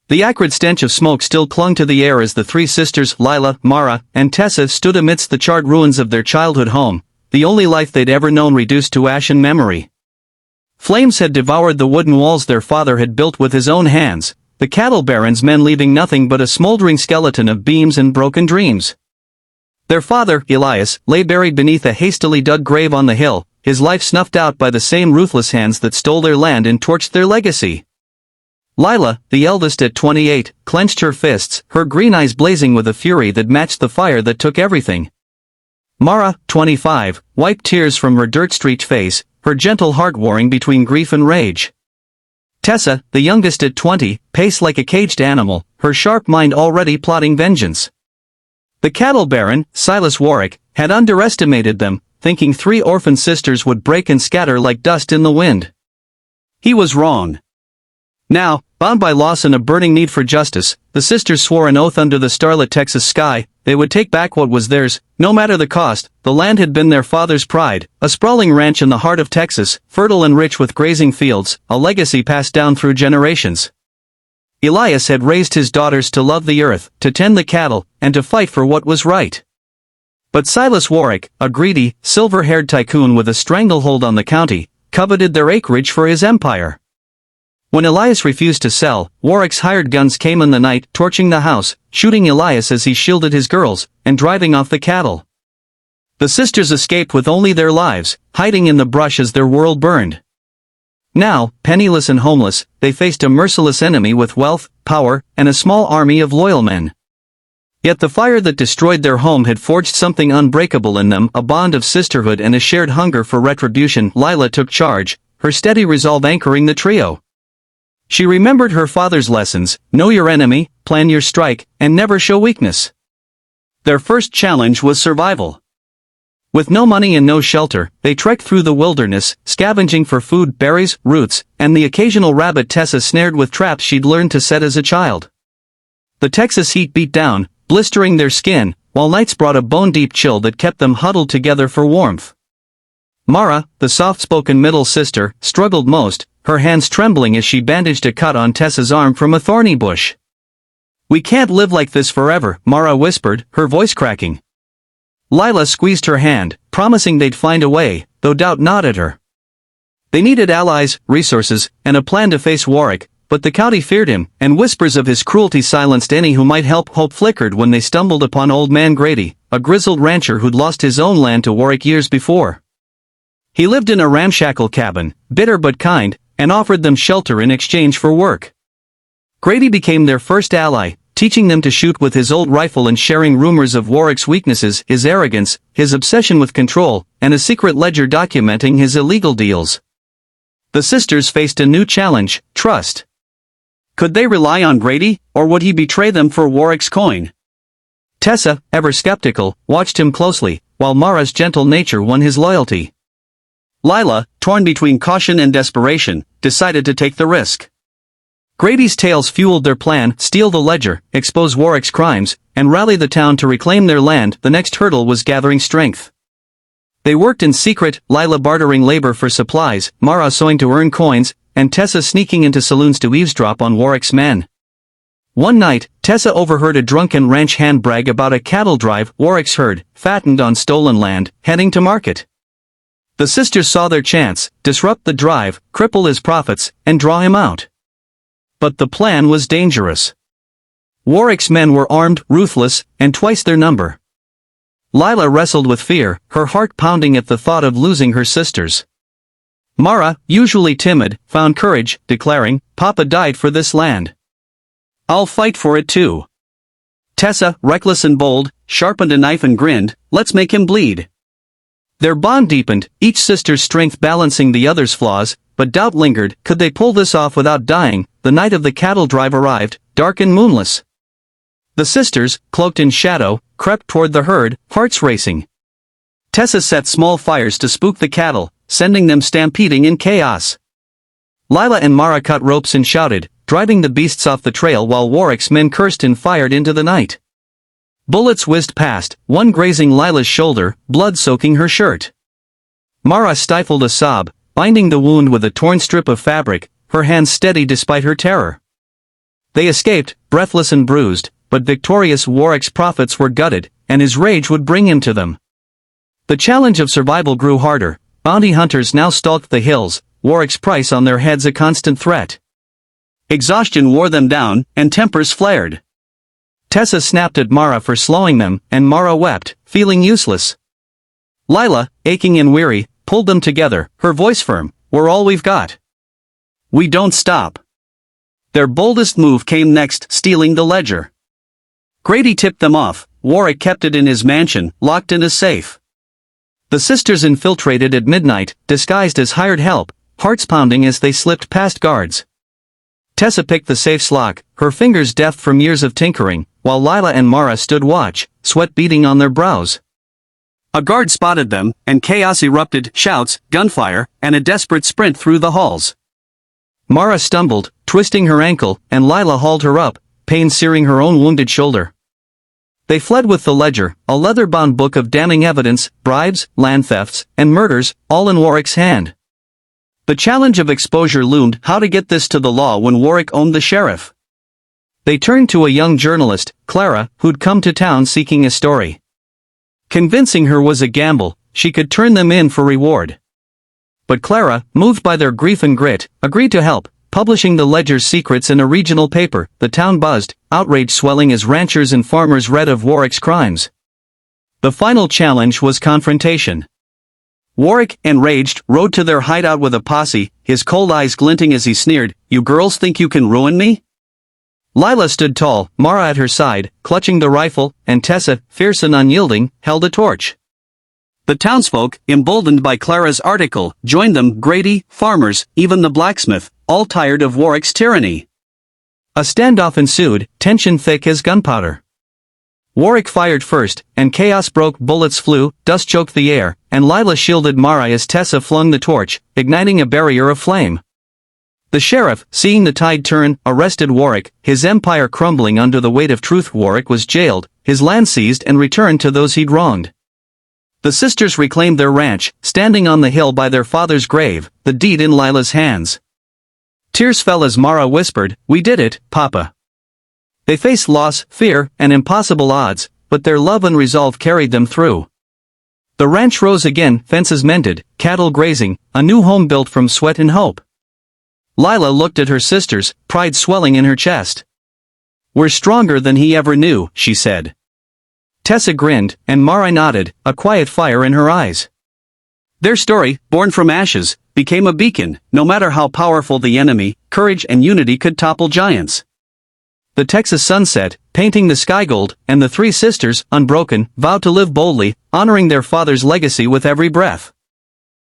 The acrid stench of smoke still clung to the air as the three sisters, Lila, Mara, and Tessa, stood amidst the charred ruins of their childhood home, the only life they'd ever known reduced to ashen memory. Flames had devoured the wooden walls their father had built with his own hands, the cattle baron's men leaving nothing but a smoldering skeleton of beams and broken dreams. Their father, Elias, lay buried beneath a hastily dug grave on the hill, his life snuffed out by the same ruthless hands that stole their land and torched their legacy. Lila, the eldest at 28, clenched her fists, her green eyes blazing with a fury that matched the fire that took everything. Mara, 25, wiped tears from her dirt-streaked face, her gentle heart warring between grief and rage. Tessa, the youngest at 20, paced like a caged animal, her sharp mind already plotting vengeance. The cattle baron, Silas Warwick, had underestimated them, thinking three orphan sisters would break and scatter like dust in the wind. He was wrong. Now, bound by loss and a burning need for justice, the sisters swore an oath under the starlit Texas sky, they would take back what was theirs, no matter the cost. The land had been their father's pride, a sprawling ranch in the heart of Texas, fertile and rich with grazing fields, a legacy passed down through generations. Elias had raised his daughters to love the earth, to tend the cattle, and to fight for what was right. But Silas Warwick, a greedy, silver-haired tycoon with a stranglehold on the county, coveted their acreage for his empire. When Elias refused to sell, Warwick's hired guns came in the night, torching the house, shooting Elias as he shielded his girls, and driving off the cattle. The sisters escaped with only their lives, hiding in the brush as their world burned. Now, penniless and homeless, they faced a merciless enemy with wealth, power, and a small army of loyal men. Yet the fire that destroyed their home had forged something unbreakable in them, a bond of sisterhood and a shared hunger for retribution. Lila took charge, her steady resolve anchoring the trio. She remembered her father's lessons: know your enemy, plan your strike, and never show weakness. Their first challenge was survival. With no money and no shelter, they trekked through the wilderness, scavenging for food, berries, roots, and the occasional rabbit Tessa snared with traps she'd learned to set as a child. The Texas heat beat down, blistering their skin, while nights brought a bone-deep chill that kept them huddled together for warmth. Mara, the soft-spoken middle sister, struggled most, her hands trembling as she bandaged a cut on Tessa's arm from a thorny bush. "We can't live like this forever," Mara whispered, her voice cracking. Lila squeezed her hand, promising they'd find a way, though doubt gnawed at her. They needed allies, resources, and a plan to face Warwick, but the county feared him, and whispers of his cruelty silenced any who might help. Hope flickered when they stumbled upon Old Man Grady, a grizzled rancher who'd lost his own land to Warwick years before. He lived in a ramshackle cabin, bitter but kind, and offered them shelter in exchange for work. Grady became their first ally, teaching them to shoot with his old rifle and sharing rumors of Warwick's weaknesses, his arrogance, his obsession with control, and a secret ledger documenting his illegal deals. The sisters faced a new challenge: trust. Could they rely on Grady, or would he betray them for Warwick's coin? Tessa, ever skeptical, watched him closely, while Mara's gentle nature won his loyalty. Lila, torn between caution and desperation, decided to take the risk. Grady's tales fueled their plan: steal the ledger, expose Warwick's crimes, and rally the town to reclaim their land. The next hurdle was gathering strength. They worked in secret, Lila bartering labor for supplies, Mara sewing to earn coins, and Tessa sneaking into saloons to eavesdrop on Warwick's men. One night, Tessa overheard a drunken ranch hand brag about a cattle drive Warwick's herd, fattened on stolen land, heading to market. The sisters saw their chance: disrupt the drive, cripple his profits, and draw him out. But the plan was dangerous. Warwick's men were armed, ruthless, and twice their number. Lila wrestled with fear, her heart pounding at the thought of losing her sisters. Mara, usually timid, found courage, declaring, "Papa died for this land. I'll fight for it too." Tessa, reckless and bold, sharpened a knife and grinned, "Let's make him bleed." Their bond deepened, each sister's strength balancing the other's flaws, but doubt lingered: could they pull this off without dying? The night of the cattle drive arrived, dark and moonless. The sisters, cloaked in shadow, crept toward the herd, hearts racing. Tessa set small fires to spook the cattle, sending them stampeding in chaos. Lila and Mara cut ropes and shouted, driving the beasts off the trail while Warwick's men cursed and fired into the night. Bullets whizzed past, one grazing Lila's shoulder, blood soaking her shirt. Mara stifled a sob, binding the wound with a torn strip of fabric, her hands steady despite her terror. They escaped, breathless and bruised, but victorious Warwick's prophets were gutted, and his rage would bring him to them. The challenge of survival grew harder. Bounty hunters now stalked the hills, Warwick's price on their heads a constant threat. Exhaustion wore them down, and tempers flared. Tessa snapped at Mara for slowing them, and Mara wept, feeling useless. Lila, aching and weary, pulled them together, her voice firm. "We're all we've got. We don't stop." Their boldest move came next, stealing the ledger. Grady tipped them off. Warwick kept it in his mansion, locked in a safe. The sisters infiltrated at midnight, disguised as hired help, hearts pounding as they slipped past guards. Tessa picked the safe's lock, her fingers deft from years of tinkering, while Lila and Mara stood watch, sweat beading on their brows. A guard spotted them, and chaos erupted, shouts, gunfire, and a desperate sprint through the halls. Mara stumbled, twisting her ankle, and Lila hauled her up, pain searing her own wounded shoulder. They fled with the ledger, a leather-bound book of damning evidence, bribes, land thefts, and murders, all in Warwick's hand. The challenge of exposure loomed. How to get this to the law when Warwick owned the sheriff? They turned to a young journalist, Clara, who'd come to town seeking a story. Convincing her was a gamble, she could turn them in for reward. But Clara, moved by their grief and grit, agreed to help, publishing the ledger's secrets in a regional paper. The town buzzed, outrage swelling as ranchers and farmers read of Warwick's crimes. The final challenge was confrontation. Warwick, enraged, rode to their hideout with a posse, his cold eyes glinting as he sneered, "You girls think you can ruin me?" Lila stood tall, Mara at her side, clutching the rifle, and Tessa, fierce and unyielding, held a torch. The townsfolk, emboldened by Clara's article, joined them, Grady, farmers, even the blacksmith, all tired of Warwick's tyranny. A standoff ensued, tension thick as gunpowder. Warwick fired first, and chaos broke. Bullets flew, dust choked the air, and Lila shielded Mara as Tessa flung the torch, igniting a barrier of flame. The sheriff, seeing the tide turn, arrested Warwick, his empire crumbling under the weight of truth. Warwick was jailed, his land seized and returned to those he'd wronged. The sisters reclaimed their ranch, standing on the hill by their father's grave, the deed in Lila's hands. Tears fell as Mara whispered, "We did it, Papa." They faced loss, fear, and impossible odds, but their love and resolve carried them through. The ranch rose again, fences mended, cattle grazing, a new home built from sweat and hope. Lila looked at her sisters, pride swelling in her chest. "We're stronger than he ever knew," she said. Tessa grinned, and Mara nodded, a quiet fire in her eyes. Their story, born from ashes, became a beacon. No matter how powerful the enemy, courage and unity could topple giants. The Texas sunset, painting the sky gold, and the three sisters, unbroken, vowed to live boldly, honoring their father's legacy with every breath.